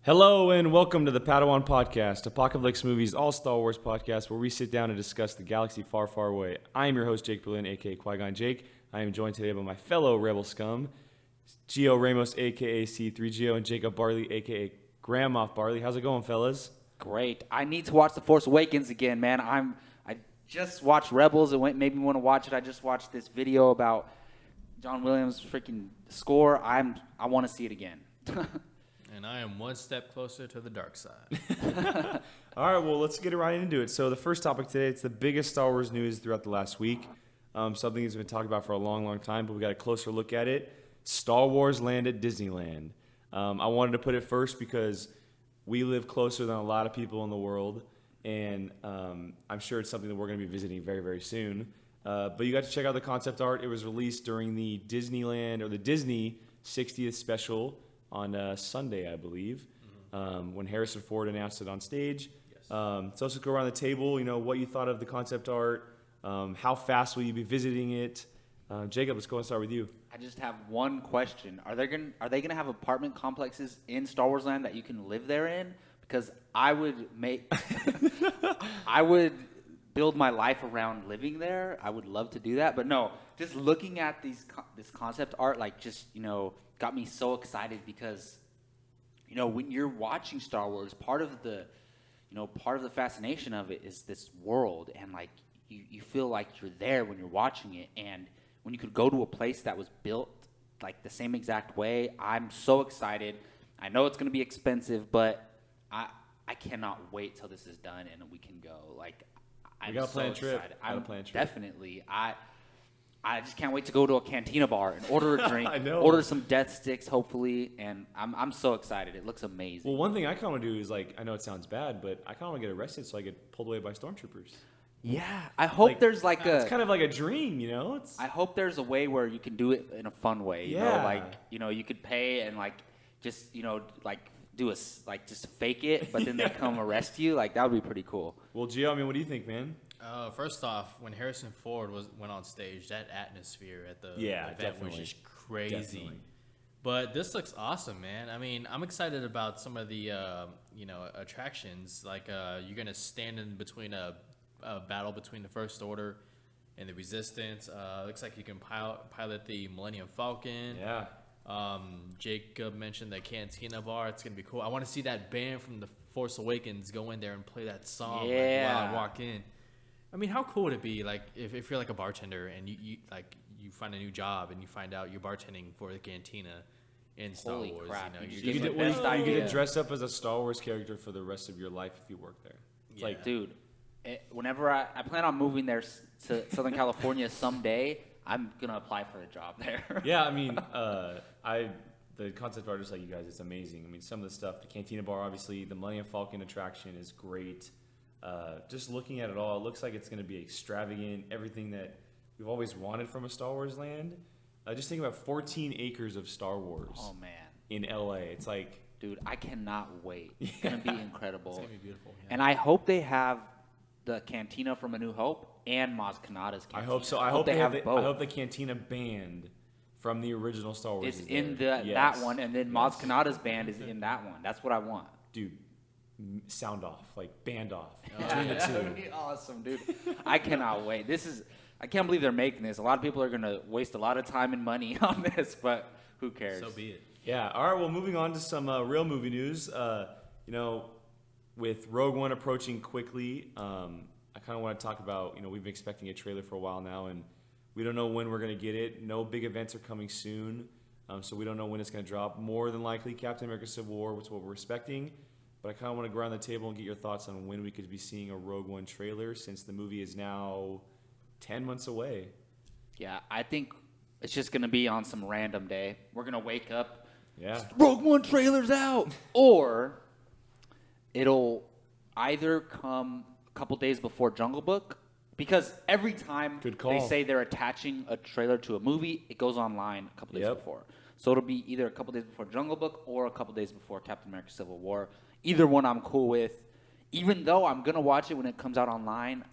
Hello and welcome to the Padawan podcast, Apocaflix Movies All Star Wars podcast, where we sit down and discuss the galaxy far, far away. I am your host, Jake Berlin, aka Qui-Gon Jake. I am joined today by my fellow Rebel scum, Gio Ramos, aka C3Gio, and Jacob Barley, aka Graham Moff Barley. How's it going, fellas? Great. I need to watch The Force Awakens again, man. I just watched Rebels. It made me want to watch it. I just watched this video about John Williams' freaking score. I want to see it again. And I am one step closer to the dark side. All right, well, let's get right into it. So the first topic today, it's the biggest Star Wars news throughout the last week. Something that's been talked about for a long, long time, but we got a closer look at it. Star Wars Land at Disneyland. I wanted to put it first because we live closer than a lot of people in the world, and I'm sure it's something that we're going to be visiting very, very soon. But you got to check out the concept art. It was released during the Disneyland, or the Disney 60th special, on Sunday, I believe, when Harrison Ford announced it on stage. Yes. So let's just go around the table, what you thought of the concept art, how fast will you be visiting it? Jacob, let's go and start with you. I just have one question. Are they gonna have apartment complexes in Star Wars Land that you can live there in? Because I would I would build my life around living there. I would love to do that, but no. Just looking at this concept art, got me so excited because, when you're watching Star Wars, part of the fascination of it is this world, and you feel like you're there when you're watching it, and when you could go to a place that was built like the same exact way, I'm so excited. I know it's going to be expensive, but I cannot wait till this is done and we can go. I'm we got to plan a trip. Definitely. I just can't wait to go to a cantina bar and order a drink, I know. Order some death sticks, hopefully, and I'm so excited. It looks amazing. Well, one thing I kind of want to do is, I know it sounds bad, but I kind of want to get arrested so I get pulled away by stormtroopers. Yeah, I hope there's it's kind of like a dream, I hope there's a way where you can do it in a fun way. You could pay and just fake it, but then they come arrest you. That would be pretty cool. Well, Gio, what do you think, man? First off, when Harrison Ford went on stage, that atmosphere at the event was just crazy. Definitely. But this looks awesome, man. I'm excited about some of the attractions. You're gonna stand in between a battle between the First Order and the Resistance. Looks like you can pilot the Millennium Falcon. Yeah. Jacob mentioned the Cantina Bar. It's gonna be cool. I want to see that band from The Force Awakens go in there and play that song while I walk in. How cool would it be, if you're a bartender and you find a new job and you find out you're bartending for the cantina in Star Holy Wars? crap, You get to dress up as a Star Wars character for the rest of your life if you work there. It's dude, whenever I plan on moving there to Southern California someday, I'm gonna apply for a job there. Yeah, the concept art, just like you guys, it's amazing. Some of the stuff, the Cantina Bar, obviously, the Millennium Falcon attraction is great. Just looking at it all, it looks like it's going to be extravagant, everything that we've always wanted from a Star Wars land. Just think about 14 acres of Star Wars. Oh, man. In LA. It's dude, I cannot wait. It's going to be incredible. It's going to be beautiful. Yeah. And I hope they have the Cantina from A New Hope and Maz Kanata's Cantina. I hope so. I hope they have both. I hope the Cantina band from the original Star Wars is in that one, and then Maz Kanata's band is in that one. That's what I want. Dude. Sound off, band off between the two. That would be awesome, dude. I cannot wait. I can't believe they're making this. A lot of people are gonna waste a lot of time and money on this, but who cares? So be it. Yeah. All right. Well, moving on to some real movie news. With Rogue One approaching quickly, I kind of want to talk about. We've been expecting a trailer for a while now, and we don't know when we're gonna get it. No big events are coming soon, so we don't know when it's gonna drop. More than likely, Captain America: Civil War, which is what we're expecting. But I kind of want to go around the table and get your thoughts on when we could be seeing a Rogue One trailer, since the movie is now 10 months away. Yeah, I think it's just going to be on some random day. We're going to wake up, Rogue One trailer's out! Or it'll either come a couple days before Jungle Book, because every time they say they're attaching a trailer to a movie, it goes online a couple days before. So it'll be either a couple days before Jungle Book or a couple days before Captain America: Civil War. Either one I'm cool with. Even though I'm going to watch it when it comes out online,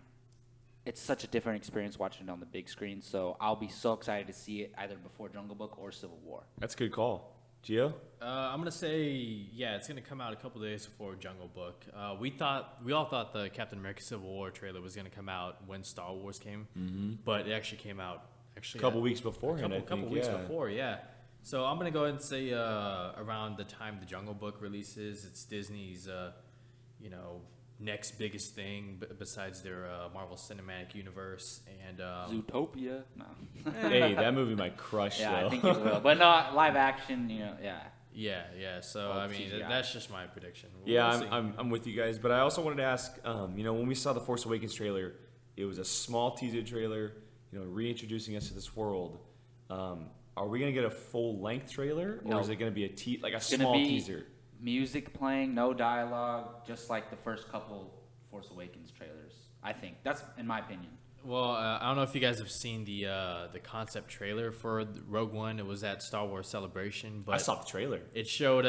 it's such a different experience watching it on the big screen. So I'll be so excited to see it either before Jungle Book or Civil War. That's a good call. Gio? I'm gonna say it's gonna come out a couple days before Jungle Book. We all thought the Captain America Civil War trailer was gonna come out when Star Wars came, but it actually came out A couple weeks beforehand, a couple weeks before, yeah. So I'm gonna go ahead and say around the time the Jungle Book releases, it's Disney's next biggest thing besides their Marvel Cinematic Universe and Zootopia. No. Hey, that movie might crush. Yeah, though. I think it will, but not live action. Yeah. So I mean, CGI. that's just my prediction. Yeah, We'll see. I'm with you guys, but I also wanted to ask, when we saw the Force Awakens trailer, it was a small teaser trailer, reintroducing us to this world. Are we gonna get a full length trailer, or No. is it gonna be a It's small gonna be teaser? music playing, no dialogue, just like the first couple Force Awakens trailers. I think that's in my opinion. Well, I don't know if you guys have seen the concept trailer for Rogue One. It was at Star Wars Celebration, but I saw the trailer. it showed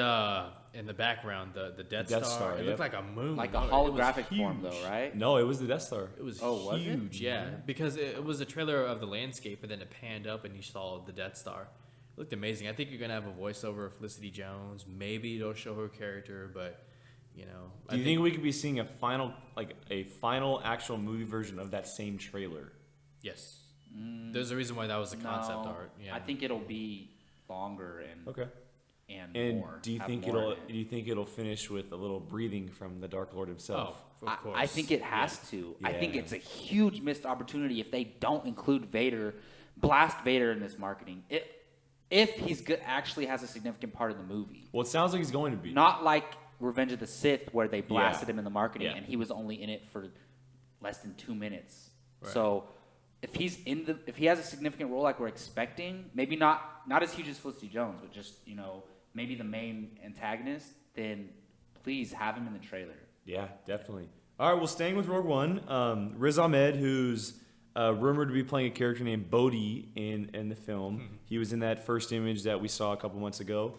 in the background the Death Star. It yep. looked like a moon, Like a It was holographic form, huge. though, right? No, it was the Death Star. It was Was it? huge, yeah. Because it was a trailer of the landscape, and then it panned up, and you saw the Death Star. It looked amazing. I think you're gonna have a voiceover of Felicity Jones. Maybe they'll show her character, but Do you think we could be seeing a final actual movie version of that same trailer? Yes. There's a reason why that was the concept No, art. Yeah. I think it'll be longer and Okay. and more. do you have think more in it. do you think it'll finish with a little breathing from the Dark Lord himself? Oh, of course. I think it has to. I think Yeah. it's a huge missed opportunity if they don't include Vader, blast Vader in this marketing. If he's good, actually has a significant part of the movie. Well, it sounds like he's going to be. Not like Revenge of the Sith, where they blasted Yeah. him in the marketing Yeah. and he was only in it for less than 2 minutes. Right. So if if he has a significant role like we're expecting, maybe not as huge as Felicity Jones, but just maybe the main antagonist, then please have him in the trailer. Yeah, definitely. All right, well, staying with Rogue One, Riz Ahmed, who's rumored to be playing a character named Bodhi in the film. He was in that first image that we saw a couple months ago.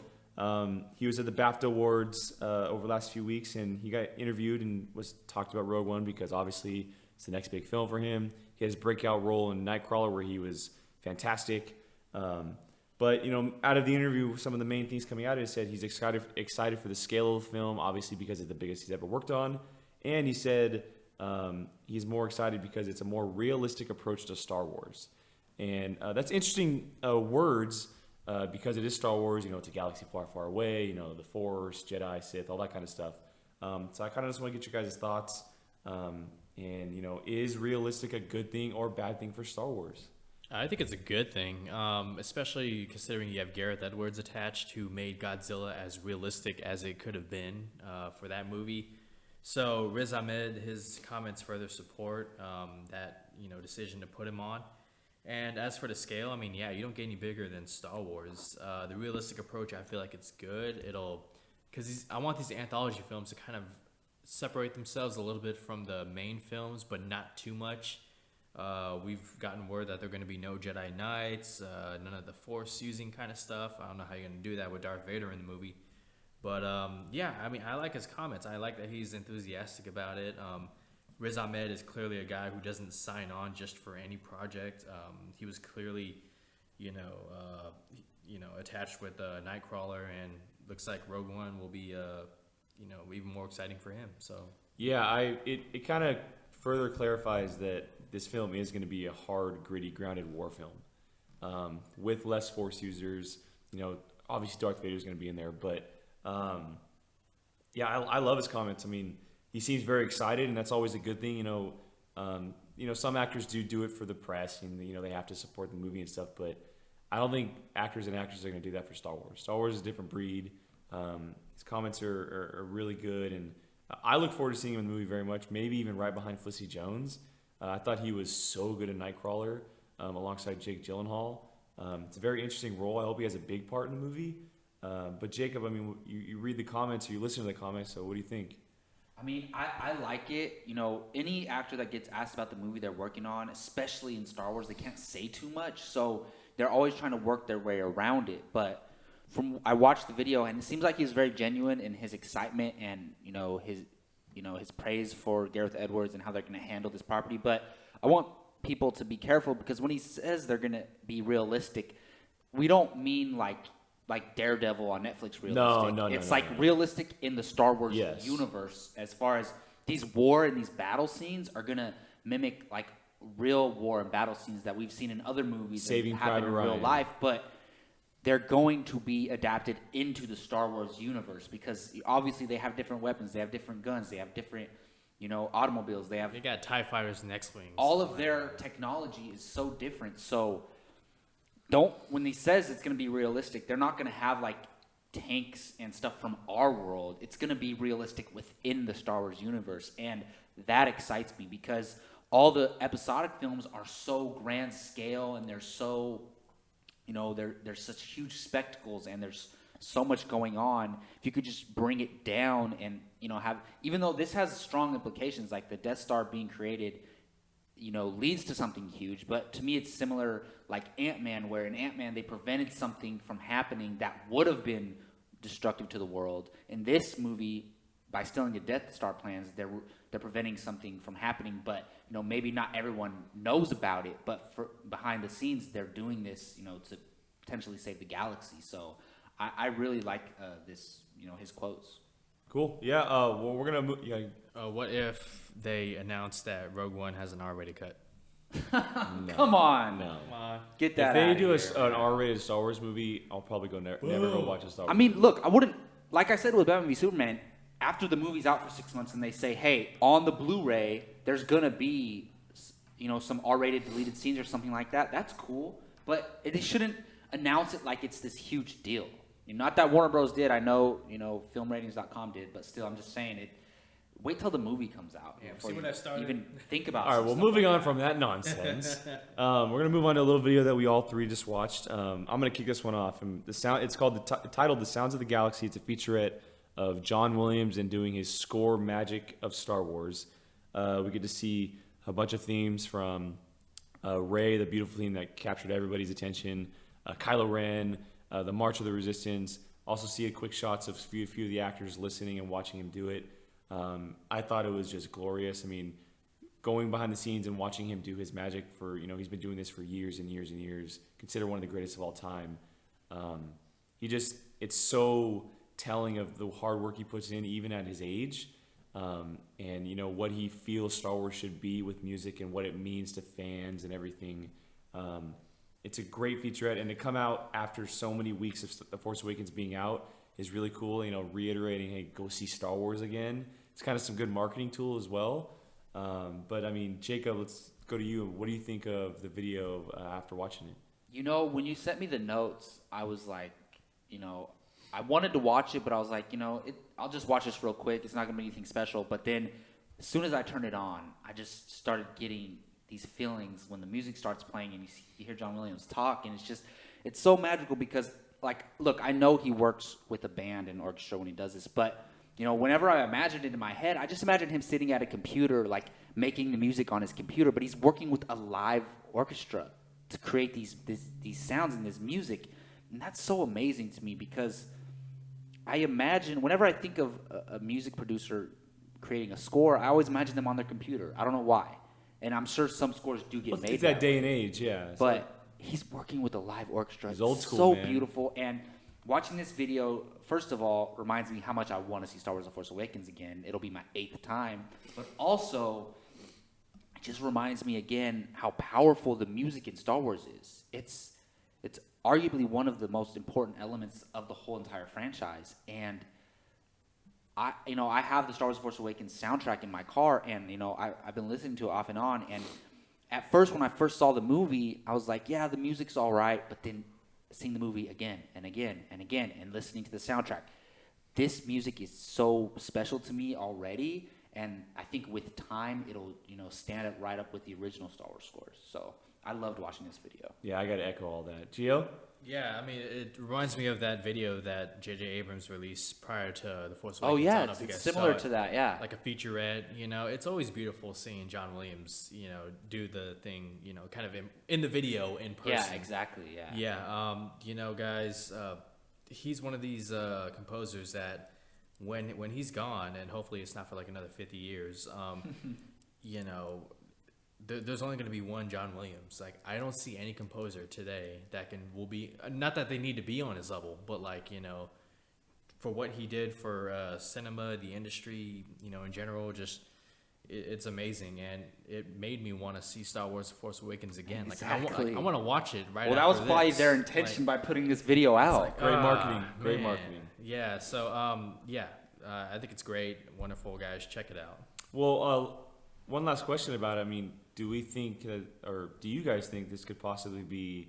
He was at the BAFTA Awards over the last few weeks, and he got interviewed and was talked about Rogue One because obviously it's the next big film for him. He had his breakout role in Nightcrawler where he was fantastic. But out of the interview, some of the main things coming out, he said he's excited for the scale of the film, obviously because it's the biggest he's ever worked on, and he said he's more excited because it's a more realistic approach to Star Wars, and that's interesting words because it is Star Wars. It's a galaxy far, far away. The Force, Jedi, Sith, all that kind of stuff. So I kind of just want to get your guys' thoughts. Is realistic a good thing or bad thing for Star Wars? I think it's a good thing, especially considering you have Gareth Edwards attached, who made Godzilla as realistic as it could have been for that movie. So Riz Ahmed, his comments further support that decision to put him on. And as for the scale, I mean, you don't get any bigger than Star Wars. The realistic approach, I feel like it's good. Because I want these anthology films to kind of separate themselves a little bit from the main films, but not too much. We've gotten word that there are going to be no Jedi Knights, none of the Force using kind of stuff. I don't know how you're going to do that with Darth Vader in the movie. But I mean, I like his comments. I like that he's enthusiastic about it. Riz Ahmed is clearly a guy who doesn't sign on just for any project. He was clearly, attached with Nightcrawler, and looks like Rogue One will be, even more exciting for him. So It kind of further clarifies that this film is going to be a hard, gritty, grounded war film with less Force users. Obviously Darth Vader is going to be in there, but I love his comments. I mean, he seems very excited, and that's always a good thing. Some actors do it for the press, and they have to support the movie and stuff. But I don't think actors and actresses are going to do that for Star Wars. Star Wars is a different breed. His comments are really good, and I look forward to seeing him in the movie very much. Maybe even right behind Felicity Jones. I thought he was so good in Nightcrawler alongside Jake Gyllenhaal. It's a very interesting role. I hope he has a big part in the movie. But Jacob, I mean, you read the comments, or you listen to the comments, so what do you think? I mean, I like it. Any actor that gets asked about the movie they're working on, especially in Star Wars, they can't say too much. So they're always trying to work their way around it. But I watched the video, and it seems like he's very genuine in his excitement and, his praise for Gareth Edwards and how they're going to handle this property. But I want people to be careful, because when he says they're going to be realistic, we don't mean like like Daredevil on Netflix realistic. No. It's like realistic in the Star Wars Yes. universe, as far as these war and these battle scenes are gonna mimic like real war and battle scenes that we've seen in other movies Saving that happen Private in real Ryan. life, but they're going to be adapted into the Star Wars universe because obviously they have different weapons, they have different guns, they have different, automobiles, they got TIE fighters and X-wings. all of their technology is so different. So when he says it's going to be realistic, they're not going to have like tanks and stuff from our world. It's going to be realistic within the Star Wars universe, and that excites me because all the episodic films are so grand scale and they're so, they're such huge spectacles and there's so much going on. If you could just bring it down and, have, even though this has strong implications, like the Death Star being created, leads to something huge. But to me, it's similar like Ant-Man, where in Ant-Man, they prevented something from happening that would have been destructive to the world. In this movie, by stealing the Death Star plans, they're preventing something from happening, but maybe not everyone knows about it. But behind the scenes, they're doing this, to potentially save the galaxy. So I really like this, his quotes. Cool. Yeah. Well, we're gonna move. Yeah. What if they announce that Rogue One has an R-rated cut? Come on. No. Come on. Get that If they outta do here. an R-rated Star Wars movie, I'll probably never go watch a Star Wars. I mean, look, I wouldn't, like I said with Batman v Superman, after the movie's out for 6 months and they say, hey, on the Blu-ray, there's going to be, some R-rated deleted scenes or something like that. That's cool. But they shouldn't announce it like it's this huge deal. Not that Warner Bros. Did. I know, filmratings.com did. But still, I'm just saying it. Wait till the movie comes out before see when that started. even think about. All right. Well, stuff moving like on from that nonsense, we're gonna move on to a little video that we all three just watched. I'm gonna kick this one off. And it's called titled "The Sounds of the Galaxy." It's a featurette of John Williams and doing his score magic of Star Wars. We get to see a bunch of themes from Rey, the beautiful theme that captured everybody's attention, Kylo Ren, the March of the Resistance. Also see quick shots of a few of the actors listening and watching him do it. I thought it was just glorious. I mean, going behind the scenes and watching him do his magic for, he's been doing this for years and years and years, considered one of the greatest of all time. It's so telling of the hard work he puts in even at his age, and what he feels Star Wars should be with music and what it means to fans and everything. It's a great featurette, and to come out after so many weeks of The Force Awakens being out is really cool. Reiterating, hey, go see Star Wars again. It's kind of some good marketing tool as well. But I mean, Jacob, let's go to you. What do you think of the video after watching it? When you sent me the notes, I was like, I wanted to watch it, but I was like, I'll just watch this real quick. It's not going to be anything special. But then as soon as I turned it on, I just started getting these feelings when the music starts playing and you hear John Williams talk. And it's so magical because, like, look, I know he works with a band and orchestra when he does this. But, whenever I imagined it in my head, I just imagined him sitting at a computer, like, making the music on his computer. But he's working with a live orchestra to create these sounds and this music. And that's so amazing to me because I imagine, whenever I think of a music producer creating a score, I always imagine them on their computer. I don't know why. And I'm sure some scores do get made. It's that day and age, yeah. But he's working with a live orchestra. He's old school, so man. Beautiful. And watching this video, first of all, reminds me how much I want to see Star Wars The Force Awakens again. It'll be my 8th time. But also, it just reminds me again how powerful the music in Star Wars is. It's arguably one of the most important elements of the whole entire franchise. And I have the Star Wars Force Awakens soundtrack in my car, and I've been listening to it off and on. And at first, when I first saw the movie, I was like, yeah, the music's all right. But then seeing the movie again and again and again and listening to the soundtrack, this music is so special to me already. And I think with time, it'll stand up right up with the original Star Wars scores. So I loved watching this video. Yeah, I got to echo all that. Gio? Yeah, I mean, it reminds me of that video that J.J. Abrams released prior to The Force Awakens. Oh, I yeah, don't know if you it's guys similar saw to it. that, yeah. Like a featurette, it's always beautiful seeing John Williams, do the thing, kind of in the video in person. Yeah, exactly, yeah. Yeah, guys, he's one of these composers that when he's gone, and hopefully it's not for like another 50 years, there's only going to be one John Williams. Like, I don't see any composer today that will be, not that they need to be on his level, but like, for what he did for cinema, the industry, in general, just it's amazing, and it made me want to see Star Wars: The Force Awakens again. Exactly. Like, I want to watch it right. Well, that was probably their intention by putting this video out. Great marketing. Great Man. marketing. Yeah. So, I think it's great. Wonderful, guys. Check it out. Well, one last question about it. I mean, do we think that, or do you guys think this could possibly be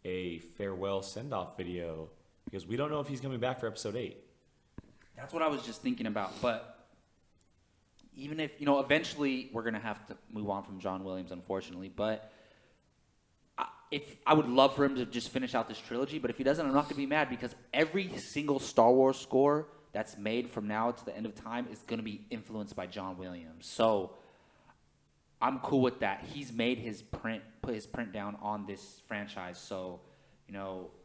a farewell send-off video? Because we don't know if he's coming back for episode 8. That's what I was just thinking about. But even if, eventually we're going to have to move on from John Williams, unfortunately. But I would love for him to just finish out this trilogy. But if he doesn't, I'm not going to be mad, because every single Star Wars score that's made from now to the end of time is going to be influenced by John Williams. So I'm cool with that. He's made put his print down on this franchise. So,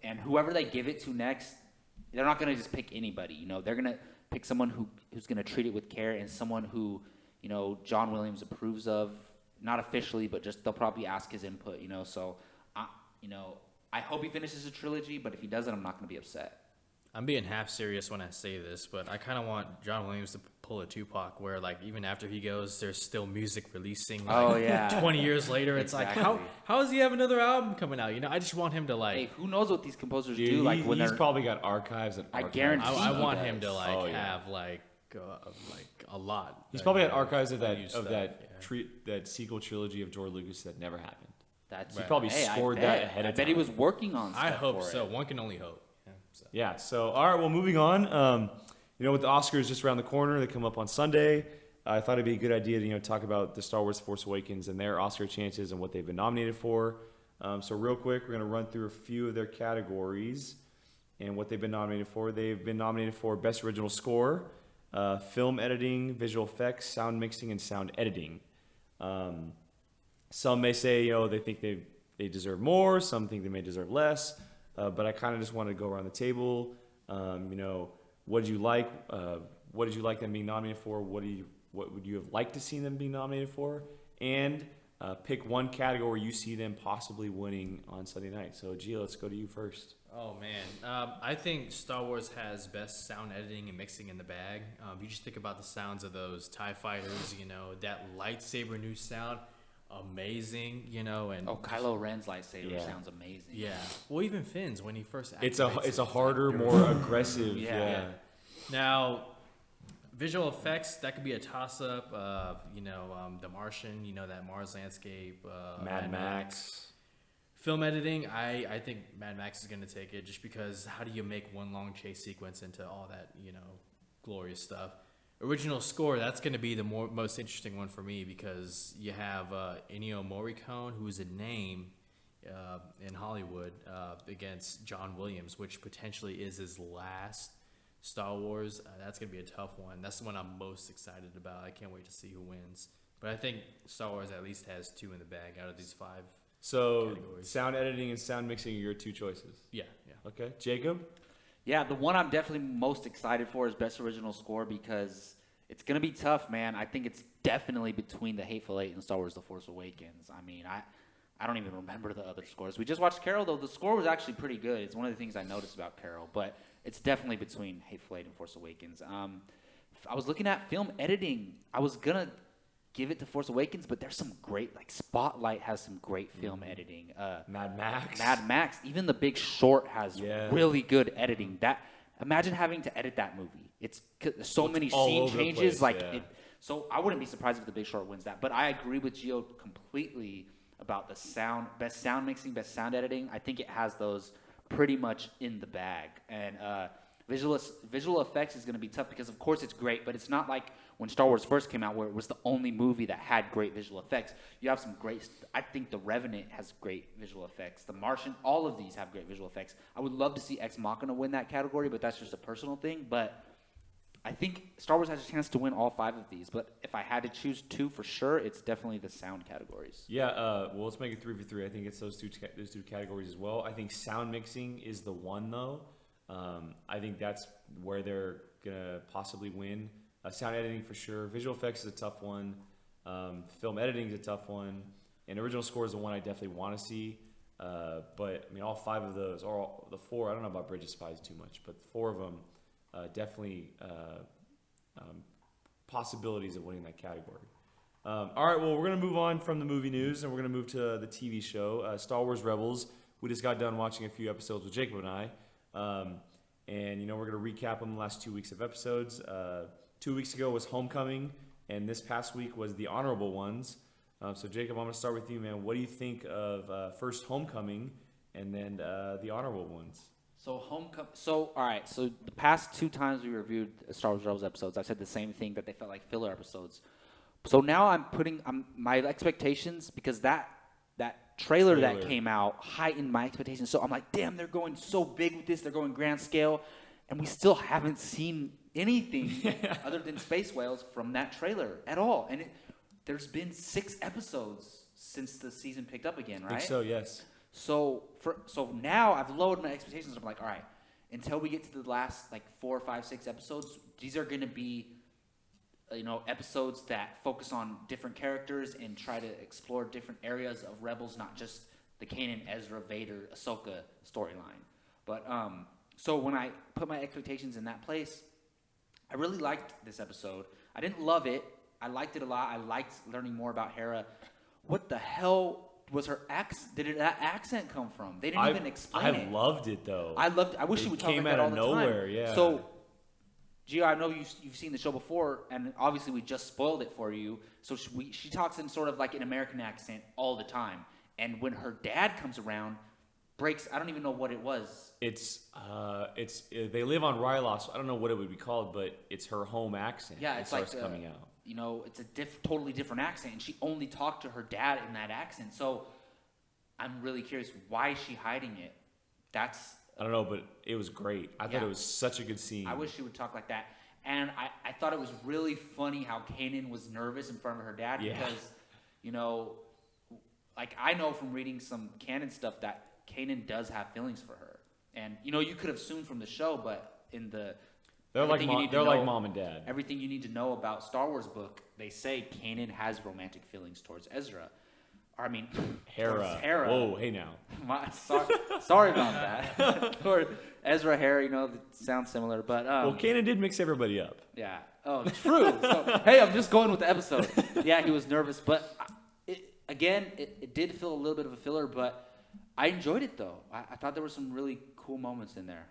and whoever they give it to next, they're not going to just pick anybody. They're going to pick someone who's going to treat it with care, and someone who, John Williams approves of, not officially, but just they'll probably ask his input, So, I hope he finishes a trilogy, but if he doesn't, I'm not going to be upset. I'm being half serious when I say this, but I kind of want John Williams to pull a Tupac, where like even after he goes, there's still music releasing. Like, 20 years later, it's Exactly. like how does he have another album coming out? I just want him to like. Hey, who knows what these composers Dude, do? Like when he's they're probably got archives and archives. guarantee I he want does. him to like Oh, yeah. have like a lot. He's probably got archives of unused stuff, that sequel trilogy of George Lucas that never happened. That's He probably scored that ahead of I bet he time. was working on stuff I hope for so. it. One can only hope. Yeah, so. Yeah. So, all right. Well, moving on. With the Oscars just around the corner, they come up on Sunday. I thought it'd be a good idea to talk about the Star Wars: Force Awakens and their Oscar chances and what they've been nominated for. So real quick, we're going to run through a few of their categories and what they've been nominated for. They've been nominated for Best Original Score, Film Editing, Visual Effects, Sound Mixing, and Sound Editing. Some may say they think they deserve more. Some think they may deserve less. But I kind of just wanted to go around the table. What did you like? What did you like them being nominated for? What would you have liked to see them being nominated for? And pick one category you see them possibly winning on Sunday night. So, Gia, let's go to you first. Oh man, I think Star Wars has best sound editing and mixing in the bag. You just think about the sounds of those TIE fighters. That lightsaber new sound, amazing. And Kylo Ren's lightsaber Yeah. sounds amazing. yeah. Well, even Finn's when he first It's activates a harder, more aggressive. Yeah. Now, visual effects, that could be a toss-up. The Martian, that Mars landscape. Mad Max. Film editing, I think Mad Max is going to take it, just because how do you make one long chase sequence into all that, glorious stuff? Original score, that's going to be the most interesting one for me, because you have Ennio Morricone, who is a name in Hollywood, against John Williams, which potentially is his last Star Wars. That's going to be a tough one. That's the one I'm most excited about. I can't wait to see who wins. But I think Star Wars at least has 2 in the bag out of these 5 So, categories. sound editing and sound mixing are your 2 choices. Yeah. Okay. Jacob? Yeah, the one I'm definitely most excited for is Best Original Score, because it's going to be tough, man. I think it's definitely between The Hateful Eight and Star Wars: The Force Awakens. I mean, I don't even remember the other scores. We just watched Carol, though. The score was actually pretty good. It's one of the things I noticed about Carol, but it's definitely between Hateful Eight and Force Awakens. I was looking at film editing. I was going to give it to Force Awakens, but there's some great, like Spotlight has some great film editing. Mad Max. Mad Max, even The Big Short has really good editing. Imagine having to edit that movie. There's so many all scene over the changes. place, yeah. So I wouldn't be surprised if The Big Short wins that. But I agree with Gio completely about the sound, best sound mixing, best sound editing. I think it has those pretty much in the bag. And visual effects is going to be tough, because of course it's great, but it's not like when Star Wars first came out, where it was the only movie that had great visual effects. You have some great. I think The Revenant has great visual effects. The Martian, all of these have great visual effects. I would love to see Ex Machina win that category, but that's just a personal thing. But I think Star Wars has a chance to win all 5 of these. But if I had to choose 2 for sure, it's definitely the sound categories. Yeah, well, let's make it 3 for 3. I think it's those two categories as well. I think sound mixing is the one, though. I think that's where they're going to possibly win. Sound editing for sure. Visual effects is a tough one. Film editing is a tough one, and original score is the one I definitely want to see. But I mean, all 5 of those, or all, the 4, I don't know about Bridge of Spies too much, but 4 of them definitely possibilities of winning that category. All right, well, we're going to move on from the movie news, and we're going to move to the TV show, Star Wars Rebels. We just got done watching a few episodes with Jacob and I, and, we're going to recap on the last 2 weeks of episodes. 2 weeks ago was Homecoming, and this past week was the Honorable Ones. So, Jacob, I'm going to start with you, man. What do you think of first Homecoming and then the Honorable Ones? So all right. So the past 2 times we reviewed Star Wars Rebels episodes, I said the same thing, that they felt like filler episodes. So now I'm putting my expectations, because that trailer that came out heightened my expectations. So I'm like, damn, they're going so big with this. They're going grand scale, and we still haven't seen anything other than space whales from that trailer at all. And there's been 6 episodes since the season picked up again, right? I think so, yes. So now I've lowered my expectations. I'm like, all right, until we get to the last 4, 5, 6 episodes, these are going to be, episodes that focus on different characters and try to explore different areas of Rebels, not just the Kanan, Ezra, Vader, Ahsoka storyline. But so when I put my expectations in that place, I really liked this episode. I didn't love it. I liked it a lot. I liked learning more about Hera. What the hell was her accent? Did that accent come from? They didn't even explain it. I loved it, though. I wish she would talk like that all the time. Came out of nowhere, yeah. So, Gio, I know you've seen the show before, and obviously we just spoiled it for you. So she talks in sort of like an American accent all the time. And when her dad comes around, breaks, I don't even know what it was. It's they live on Ryloth, so I don't know what it would be called, but it's her home accent. Yeah, it's starts coming out. It's a totally different accent, and she only talked to her dad in that accent. So I'm really curious, why is she hiding it? I don't know, but it was great. I thought it was such a good scene. I wish she would talk like that. And I thought it was really funny how Kanan was nervous in front of her dad because, I know from reading some canon stuff that Kanan does have feelings for her. And, you could assume from the show, but in the... They're like mom and dad. Everything you need to know about Star Wars book, they say Kanan has romantic feelings towards Ezra. Hera. Whoa, hey now. Sorry about that. Or Ezra, Hera, it sounds similar, but Kanan did mix everybody up. Yeah. Oh, true. So hey, I'm just going with the episode. Yeah, he was nervous, but it did feel a little bit of a filler, but I enjoyed it though. I thought there were some really cool moments in there.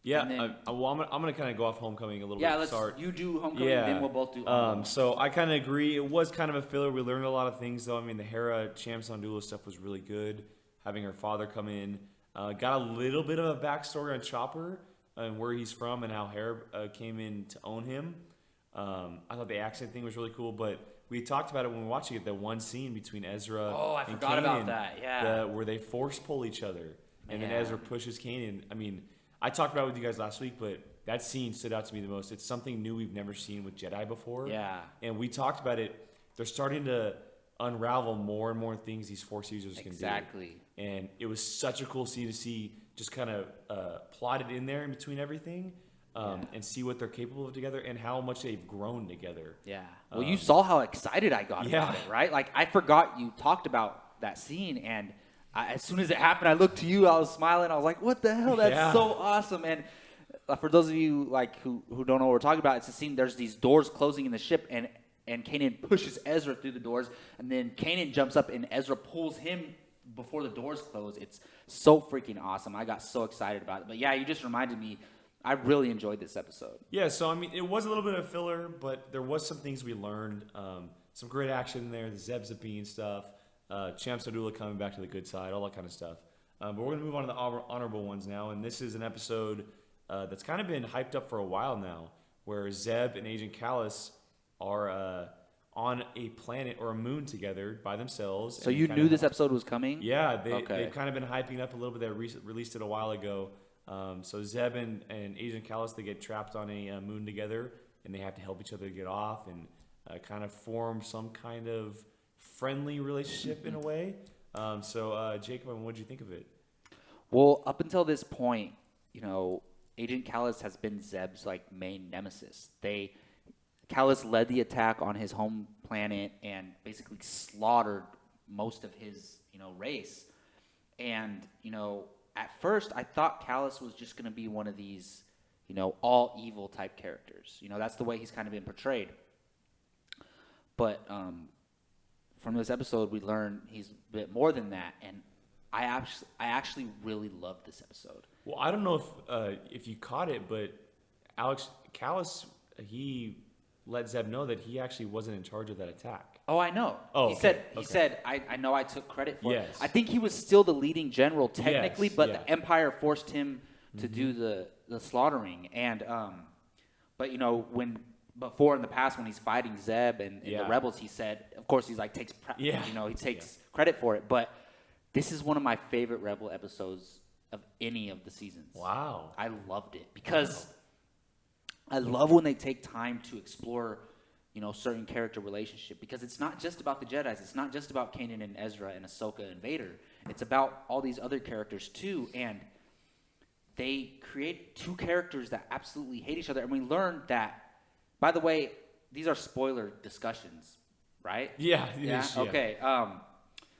Yeah, I'm going to kind of go off Homecoming a little bit. Yeah, you do Homecoming, then we'll both do Homecoming. So I kind of agree. It was kind of a filler. We learned a lot of things, though. I mean, the Hera Cham Syndulla stuff was really good. Having her father come in. Got a little bit of a backstory on Chopper and where he's from and how Hera came in to own him. I thought the accent thing was really cool, but we talked about it when we were watching it, that one scene between Ezra I and forgot Kanan, about that, yeah. where they force pull each other. And then Ezra pushes Kanan. I mean... I talked about it with you guys last week, but that scene stood out to me the most. It's something new we've never seen with Jedi before. Yeah. And we talked about it. They're starting to unravel more and more things these Force users can do. Exactly. And it was such a cool scene to see just kind of plotted in there in between everything and see what they're capable of together and how much they've grown together. Yeah. Well, you saw how excited I got about it, right? Like, I forgot you talked about that scene, and as soon as it happened, I looked to you. I was smiling. I was like, "What the hell? That's so awesome!" And for those of you who don't know what we're talking about, it's a scene. There's these doors closing in the ship, and Kanan pushes Ezra through the doors, and then Kanan jumps up, and Ezra pulls him before the doors close. It's so freaking awesome. I got so excited about it. But yeah, you just reminded me. I really enjoyed this episode. Yeah. So I mean, it was a little bit of filler, but there was some things we learned. Some great action in there. The Zeb Sabine stuff. Cham Syndulla coming back to the good side, all that kind of stuff. But we're going to move on to the honorable ones now, and this is an episode that's kind of been hyped up for a while now, where Zeb and Agent Kallus are on a planet or a moon together by themselves. So you knew this episode was coming? Yeah, they've kind of been hyping up a little bit. They released it a while ago. So Zeb and Agent Kallus, they get trapped on a moon together, and they have to help each other get off and kind of form some kind of friendly relationship in a way. So Jacob, what did you think of it? Well, up until this point, Agent Kallus has been Zeb's main nemesis. Callus led the attack on his home planet and basically slaughtered most of his, race. And, at first I thought Callus was just going to be one of these, all evil type characters. That's the way he's kind of been portrayed. But from this episode, we learn he's a bit more than that. And I actually really loved this episode. Well, I don't know if you caught it, but Callus, he let Zeb know that he actually wasn't in charge of that attack. Oh, I know. Oh, he okay. said, I know I took credit for it. Yes. I think he was still the leading general technically, Yes, but yeah. the Empire forced him to do the slaughtering. And but before in the past when he's fighting Zeb and the rebels, he said, of course, he's like takes credit for it. But this is one of my favorite Rebel episodes of any of the seasons. Wow. I loved it because I love when they take time to explore, certain character relationship, because it's not just about the Jedis. It's not just about Kanan and Ezra and Ahsoka and Vader. It's about all these other characters too. And they create two characters that absolutely hate each other. And we learned that, by the way, these are spoiler discussions, right? Yeah. Okay.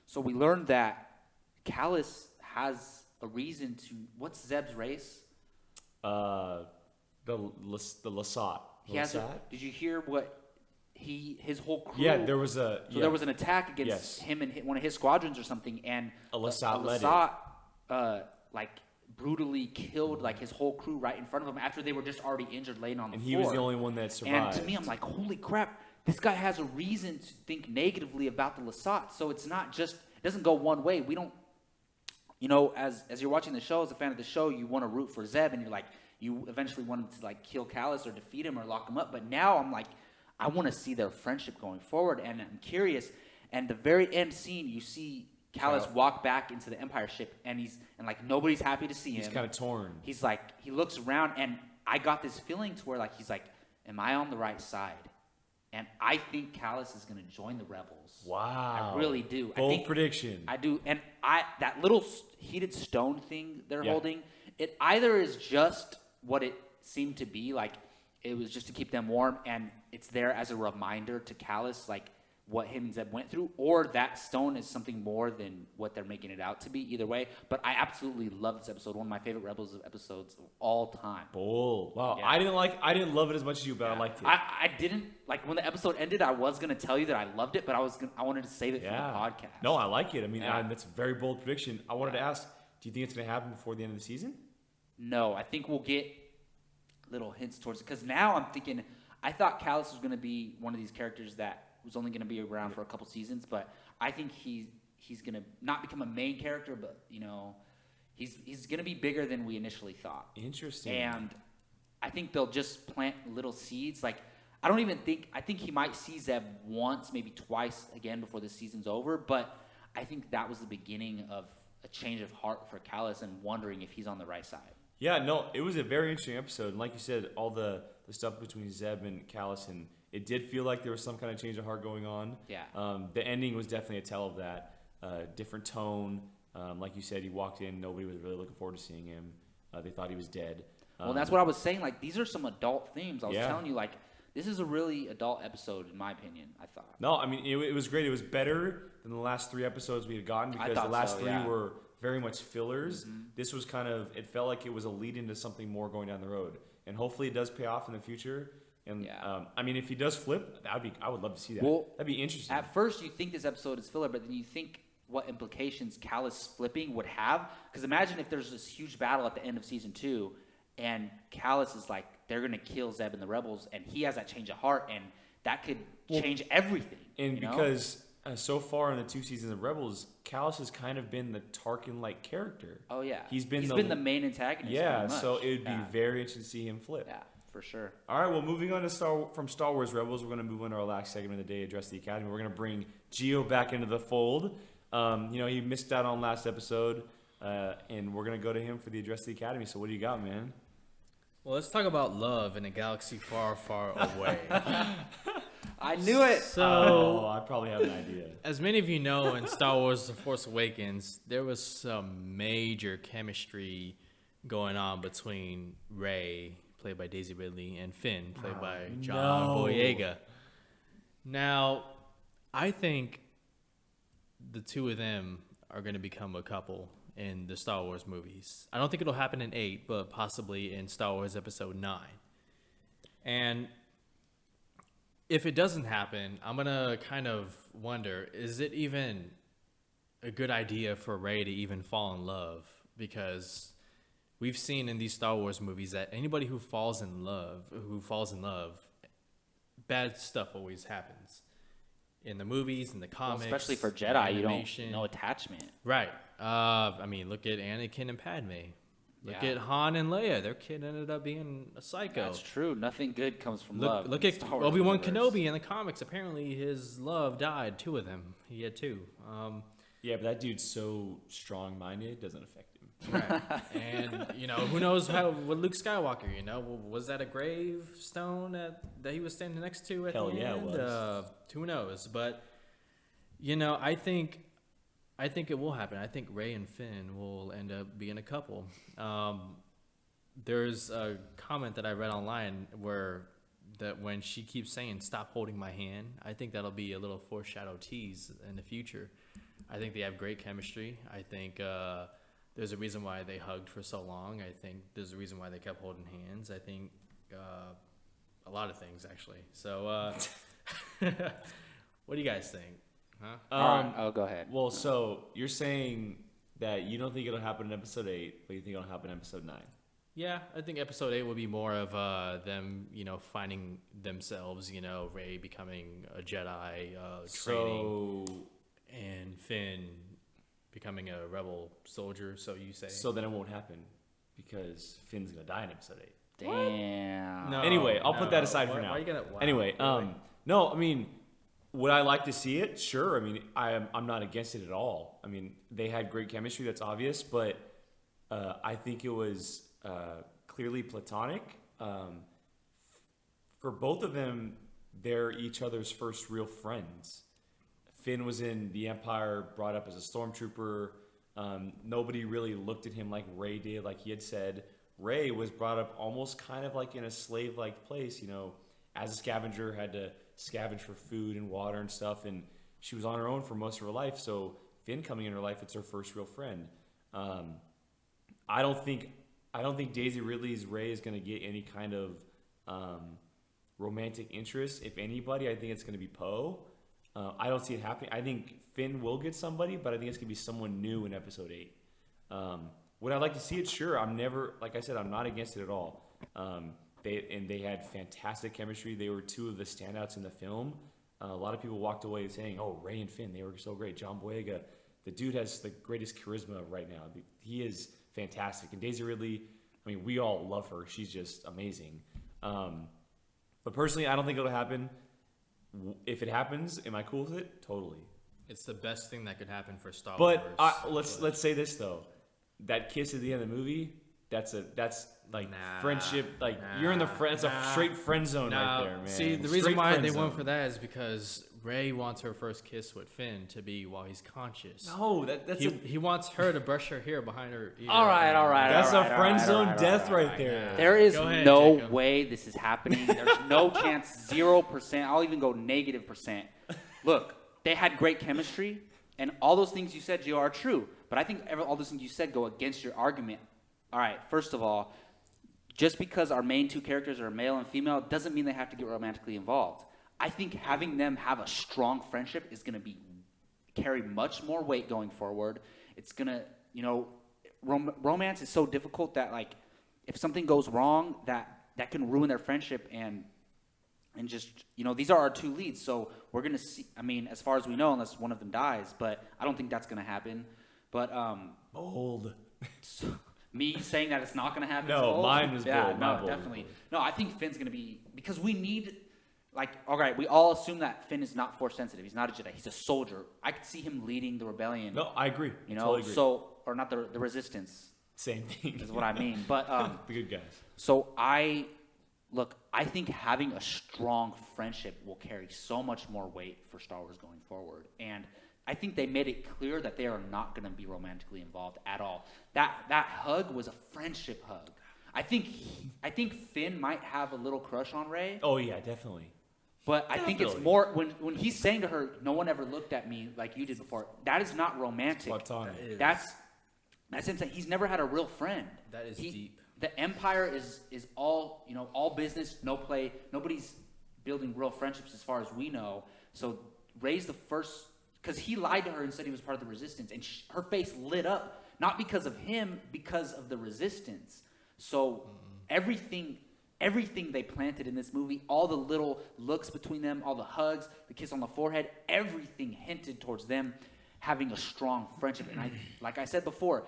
So we learned that Callus has a reason to. What's Zeb's race? The Lasat. He has. Did you hear what his whole crew? Yeah, there was a. So there was an attack against him and one of his squadrons or something, and a Lasat led it. Brutally killed his whole crew right in front of him after they were just already injured, laying on the floor. And he was the only one that survived. And to me, I'm like, holy crap! This guy has a reason to think negatively about the Lasat. So it's not just. It doesn't go one way. We don't. As you're watching the show, as a fan of the show, you want to root for Zeb, and you eventually want him to kill Callus or defeat him or lock him up. But now I'm like, I want to see their friendship going forward, and I'm curious. And the very end scene, you see Callus walk back into the Empire ship, and nobody's happy to see him. He's kind of torn. He's he looks around, and I got this feeling to where he's like, am I on the right side? And I think Callus is going to join the Rebels. Wow. I really do. Bold prediction. I do. And that little heated stone thing they're holding, it either is just what it seemed to be, it was just to keep them warm, and it's there as a reminder to Callus, what him and Zeb went through, or that stone is something more than what they're making it out to be. Either way, but I absolutely love this episode. One of my favorite Rebels episodes of all time. Bold. Wow. Yeah. I didn't love it as much as you, but I liked it. I didn't when the episode ended. I was gonna tell you that I loved it, but I wanted to save it for the podcast. No, I like it. I mean, that's a very bold prediction. I wanted to ask, do you think it's gonna happen before the end of the season? No, I think we'll get little hints towards it, because now I'm thinking. I thought Callus was gonna be one of these characters that was only going to be around for a couple seasons, but I think he's going to not become a main character, but he's going to be bigger than we initially thought. Interesting. And I think they'll just plant little seeds. I think he might see Zeb once, maybe twice again before the season's over, but I think that was the beginning of a change of heart for Callus and wondering if he's on the right side. Yeah, no, it was a very interesting episode, and like you said, all the stuff between Zeb and Callus, and it did feel like there was some kind of change of heart going on. Yeah. The ending was definitely a tell of that. Different tone. Like you said, he walked in. Nobody was really looking forward to seeing him. They thought he was dead. Well, that's what I was saying. These are some adult themes. I was telling you, this is a really adult episode, in my opinion, I thought. No, I mean, it was great. It was better than the last 3 episodes we had gotten, because the last 3 were very much fillers. Mm-hmm. This was it felt like it was a lead into something more going down the road. And hopefully it does pay off in the future. And I mean, if he does flip, I would love to see that. Well, that'd be interesting. At first, you think this episode is filler, but then you think what implications Callus flipping would have. Because imagine if there's this huge battle at the end of season 2, and Callus is they're gonna kill Zeb and the Rebels, and he has that change of heart, and that could change everything. And because so far in the 2 seasons of Rebels, Callus has kind of been the Tarkin-like character. Oh yeah, he's been the main antagonist. Yeah, so it would be very interesting to see him flip. Yeah. For sure. All right, well, moving on to Star Wars Rebels, we're going to move on to our last segment of the day, Address the Academy. We're going to bring Gio back into the fold. He missed out on last episode, and we're going to go to him for the Address the Academy. So what do you got, man? Well, let's talk about love in a galaxy far, far away. I knew it. So, I probably have an idea. As many of you know, in Star Wars The Force Awakens, there was some major chemistry going on between Rey, played by Daisy Ridley, and Finn, played by John Boyega. Now, I think the two of them are going to become a couple in the Star Wars movies. I don't think it'll happen in 8, but possibly in Star Wars Episode 9. And if it doesn't happen, I'm going to kind of wonder, is it even a good idea for Rey to even fall in love? Because we've seen in these Star Wars movies that anybody who falls in love, bad stuff always happens. In the movies, in the comics. Well, especially for Jedi, you don't no attachment. Right. I mean, look at Anakin and Padme. Look at Han and Leia. Their kid ended up being a psycho. That's true. Nothing good comes from love. Look at Obi-Wan Kenobi in the comics. Apparently, his love died. 2 of them. He had 2. Yeah, but that dude's so strong-minded, it doesn't affect him. Right. And, who knows what Luke Skywalker, was that a gravestone that he was standing next to at the end? Hell yeah, it was. Who knows? But, I think it will happen. I think Rey and Finn will end up being a couple. There's a comment that I read online that when she keeps saying, "Stop holding my hand," I think that'll be a little foreshadow tease in the future. I think they have great chemistry. I think there's a reason why they hugged for so long. I think there's a reason why they kept holding hands. I think a lot of things, actually. So what do you guys think? Huh? Go ahead. Well, so you're saying that you don't think it'll happen in Episode 8, but you think it'll happen in Episode 9. Yeah, I think Episode 8 will be more of them, finding themselves, Rey becoming a Jedi, training, and Finn becoming a rebel soldier, so you say. So then it won't happen because Finn's going to die in Episode 8. Damn. No, anyway, I'll put that aside for now. Why you gonna, wow. Anyway, no, I mean, would I like to see it? Sure. I mean, I'm not against it at all. I mean, they had great chemistry, that's obvious, but I think it was clearly platonic. For both of them, they're each other's first real friends. Finn was in the Empire, brought up as a stormtrooper. Nobody really looked at him like Rey did, like he had said. Rey was brought up almost kind of like in a slave-like place, as a scavenger, had to scavenge for food and water and stuff, and she was on her own for most of her life. So Finn coming in her life, it's her first real friend. I don't think Daisy Ridley's Rey is going to get any kind of romantic interest. If anybody, I think it's going to be Poe. I don't see it happening. I think Finn will get somebody, but I think it's going to be someone new in Episode 8. Would I like to see it? Sure. Like I said, I'm not against it at all. They had fantastic chemistry. They were 2 of the standouts in the film. A lot of people walked away saying, "Oh, Rey and Finn, they were so great." John Boyega, the dude has the greatest charisma right now. He is fantastic. And Daisy Ridley, I mean, we all love her. She's just amazing. But personally, I don't think it'll happen. If it happens, am I cool with it? Totally. It's the best thing that could happen for Star Wars. But let's say this though, that kiss at the end of the movie, that's like friendship. Like you're in the friend. It's a straight friend zone right there, man. See, the reason why they went for that is because Rey wants her first kiss with Finn to be while he's conscious. No, he wants her to brush her hair behind her ear. All right. That's a friend zone death right there. There is no way this is happening. There's no chance. 0%. I'll even go -%. Look, they had great chemistry, and all those things you said, Gio, are true. But I think all those things you said go against your argument. All right, first of all, just because our main 2 characters are male and female doesn't mean they have to get romantically involved. I think having them have a strong friendship is going to carry much more weight going forward. It's going to, romance is so difficult that, like, if something goes wrong, that can ruin their friendship and just, these are our 2 leads. So we're going to see, I mean, as far as we know, unless one of them dies, but I don't think that's going to happen. But, bold. Me saying that it's not going to happen. No, mine was bold. Yeah, no, definitely. No, I think Finn's going to be, because we need, all right, we all assume that Finn is not force sensitive. He's not a Jedi. He's a soldier. I could see him leading the rebellion. No, I agree. Totally agree. So, or not the resistance. Same thing. Is what I mean. But the good guys. So I think having a strong friendship will carry so much more weight for Star Wars going forward. And I think they made it clear that they are not going to be romantically involved at all. That hug was a friendship hug. I think Finn might have a little crush on Rey. Oh yeah, definitely. But I think it's more when he's saying to her, "No one ever looked at me like you did before." That is not romantic. Platonic. That's him saying he's never had a real friend. That is deep. The Empire is all all business, no play. Nobody's building real friendships as far as we know. So Rey's the first, because he lied to her and said he was part of the Resistance, and her face lit up, not because of him, because of the Resistance. So everything they planted in this movie, all the little looks between them, all the hugs, the kiss on the forehead, everything hinted towards them having a strong friendship. And like I said before,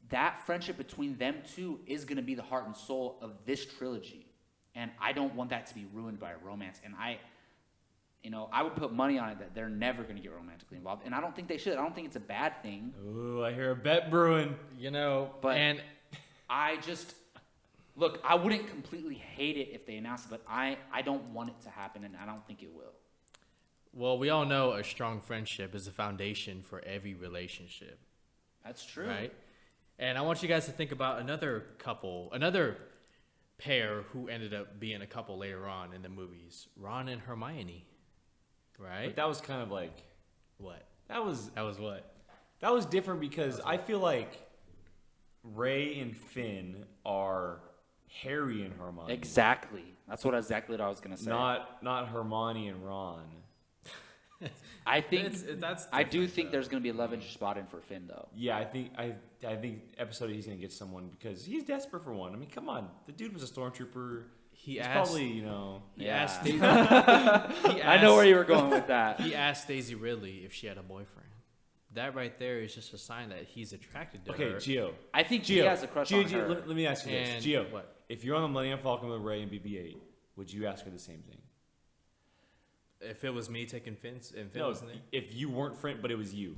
that friendship between them two is going to be the heart and soul of this trilogy. And I don't want that to be ruined by a romance. And I would put money on it that they're never going to get romantically involved. And I don't think they should. I don't think it's a bad thing. Ooh, I hear a bet brewing. But I just... Look, I wouldn't completely hate it if they announced it, but I don't want it to happen, and I don't think it will. Well, we all know a strong friendship is the foundation for every relationship. That's true. Right? And I want you guys to think about another pair who ended up being a couple later on in the movies. Ron and Hermione. Right? But that was kind of like... What? That was what? That was different because I feel like Rey and Finn are Harry and Hermione. Exactly. That's exactly what I was going to say. Not Hermione and Ron. I think I do think though. there's going to be a love interest spot in for Finn, though. Yeah, I think episode he's going to get someone because he's desperate for one. I mean, come on. The dude was a stormtrooper. He's probably, He asked Daisy. I know where you were going with that. He asked Daisy Ridley if she had a boyfriend. That right there is just a sign that he's attracted to her. Okay, Gio. I think he has a crush on her. Let me ask you this. Gio, what? If you're on the Millennium Falcon with Rey and BB-8, would you ask her the same thing? If it was me taking Finn, and Finn No, wasn't there? if you weren't friend, but it was you.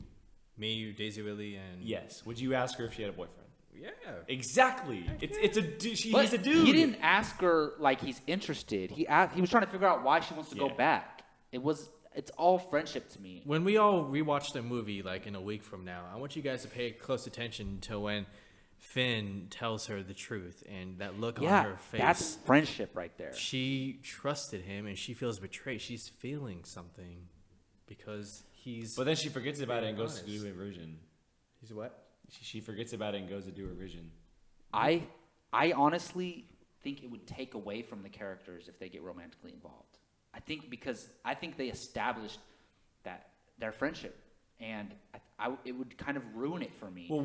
Me, you, Daisy Ridley, and... Yes. Would you ask her if she had a boyfriend? Yeah. Exactly. He's a dude. He didn't ask her like he's interested. He was trying to figure out why she wants to go back. It's all friendship to me. When we all rewatch the movie, like in a week from now, I want you guys to pay close attention to when Finn tells her the truth and that look on her face. That's friendship right there. She trusted him and she feels betrayed. She's feeling something because he's... But then she forgets about it and goes to do her vision. He's what? She forgets about it and goes to do her vision. I honestly think it would take away from the characters if they get romantically involved. I think they established that their friendship, and it would kind of ruin it for me. Well,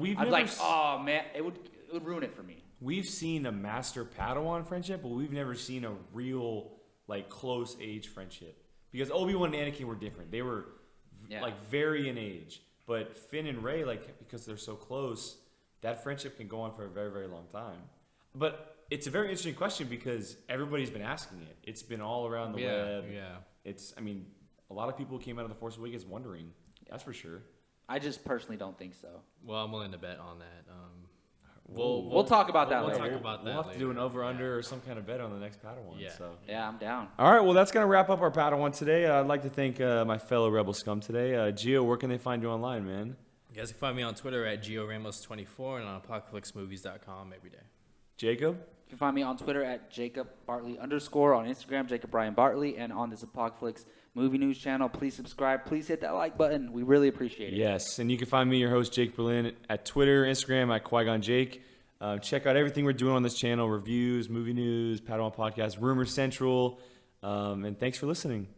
oh man, it would ruin it for me. We've seen a master Padawan friendship, but we've never seen a real close age friendship because Obi-Wan and Anakin were different. They were very in age, but Finn and Rey, because they're so close, that friendship can go on for a very, very long time. But it's a very interesting question because everybody's been asking it. It's been all around the web. Yeah. A lot of people came out of The Force Awakens wondering. That's for sure. I just personally don't think so. Well, I'm willing to bet on that. We'll talk about that later. We'll have to do an over-under or some kind of bet on the next Padawan. Yeah. So. Yeah, I'm down. All right, well, that's going to wrap up our Padawan today. I'd like to thank my fellow Rebel scum today. Gio, where can they find you online, man? You guys can find me on Twitter at GioRamos24 and on Apocaflixmovies.com every day. Jacob? You can find me on Twitter at JacobBartley_, on Instagram, Jacob Brian Bartley, and on this Apocaflix movie news channel. Please subscribe. Please hit that like button. We really appreciate it. Yes, and you can find me, your host, Jake Berlin, at Twitter, Instagram, at Qui-Gon Jake. Check out everything we're doing on this channel, reviews, movie news, Padawan Podcast, Rumor Central, and thanks for listening.